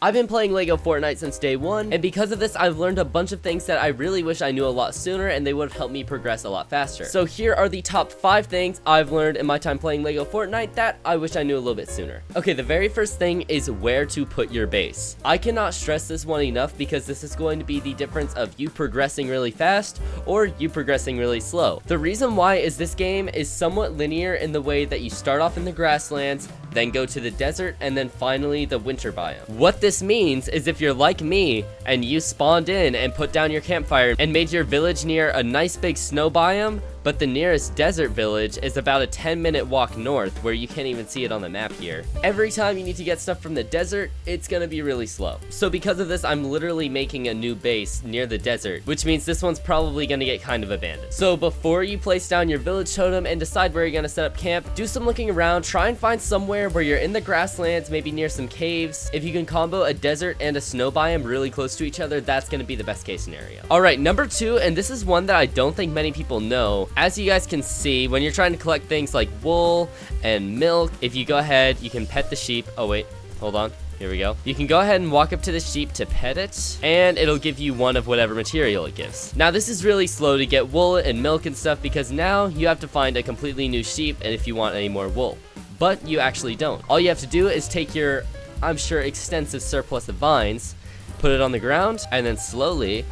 I've been playing LEGO Fortnite since day one, and because of this, I've learned a bunch of things that I really wish I knew a lot sooner, and they would have helped me progress a lot faster. So here are the top 5 things I've learned in my time playing LEGO Fortnite that I wish I knew a little bit sooner. Okay, the very first thing is where to put your base. I cannot stress this one enough because this is going to be the difference of you progressing really fast or you progressing really slow. The reason why is this game is somewhat linear in the way that you start off in the grasslands, then go to the desert, and then finally the winter biome. What this means is if you're like me and you spawned in and put down your campfire and made your village near a nice big snow biome, but the nearest desert village is about a 10-minute walk north where you can't even see it on the map here. Every time you need to get stuff from the desert, it's gonna be really slow. So because of this, I'm literally making a new base near the desert, which means this one's probably gonna get kind of abandoned. So before you place down your village totem and decide where you're gonna set up camp, do some looking around, try and find somewhere where you're in the grasslands, maybe near some caves. If you can combo a desert and a snow biome really close to each other, that's gonna be the best case scenario. Alright, number 2, and this is one that I don't think many people know. As you guys can see, when you're trying to collect things like wool and milk, if you go ahead, you can pet the sheep. Oh wait, hold on. Here we go. You can go ahead and walk up to the sheep to pet it, and it'll give you one of whatever material it gives. Now this is really slow to get wool and milk and stuff because now you have to find a completely new sheep and if you want any more wool. But you actually don't. All you have to do is take your, I'm sure, extensive surplus of vines, put it on the ground, and then slowly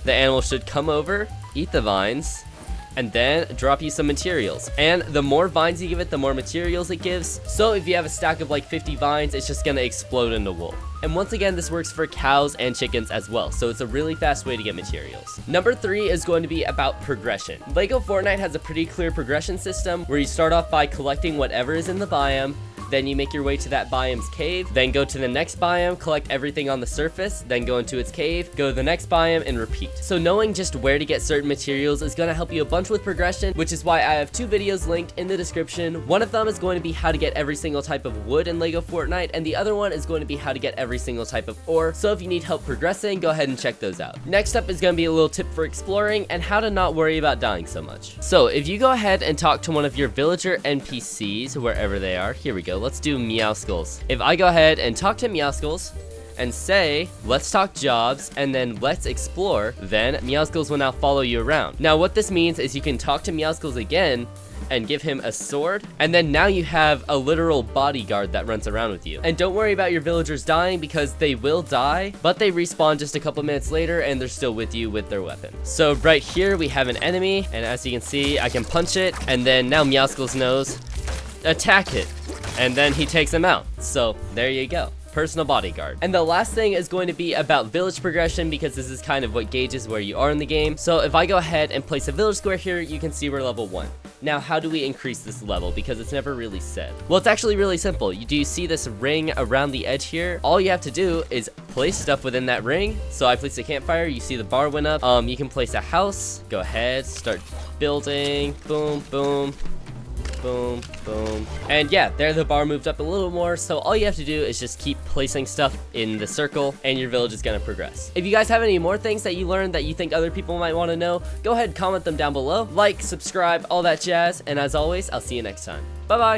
the animal should come over, eat the vines, and then drop you some materials. And the more vines you give it, the more materials it gives. So if you have a stack of like 50 vines, it's just gonna explode into wool. And once again, this works for cows and chickens as well, so it's a really fast way to get materials. Number 3 is going to be about progression. LEGO Fortnite has a pretty clear progression system where you start off by collecting whatever is in the biome, then you make your way to that biome's cave, then go to the next biome, collect everything on the surface, then go into its cave, go to the next biome, and repeat. So knowing just where to get certain materials is gonna help you a bunch with progression, which is why I have 2 videos linked in the description. One of them is going to be how to get every single type of wood in LEGO Fortnite, and the other one is going to be how to get every single type of ore. So if you need help progressing, go ahead and check those out. Next up is gonna be a little tip for exploring and how to not worry about dying so much. So if you go ahead and talk to one of your villager NPCs, wherever they are, here we go. Let's do Meowskulls. If I go ahead and talk to Meowskulls and say, let's talk jobs, and then let's explore, then Meowskulls will now follow you around. Now what this means is you can talk to Meowskulls again and give him a sword, and then now you have a literal bodyguard that runs around with you. And don't worry about your villagers dying because they will die, but they respawn just a couple minutes later and they're still with you with their weapon. So right here we have an enemy, and as you can see, I can punch it, and then now Meowskulls knows, attack it, and then he takes him out. So there you go. Personal bodyguard. And the last thing is going to be about village progression because this is kind of what gauges where you are in the game. So if I go ahead and place a village square here, you can see we're level 1. Now, how do we increase this level? Because it's never really said. Well, it's actually really simple. Do you see this ring around the edge here? All you have to do is place stuff within that ring. So I placed a campfire, you see the bar went up. You can place a house. Go ahead, start building. Boom, boom. Boom, boom. And yeah, there the bar moved up a little more, so all you have to do is just keep placing stuff in the circle and your village is gonna progress. If you guys have any more things that you learned that you think other people might want to know, go ahead and comment them down below. Like, subscribe, all that jazz, and as always, I'll see you next time. Bye bye.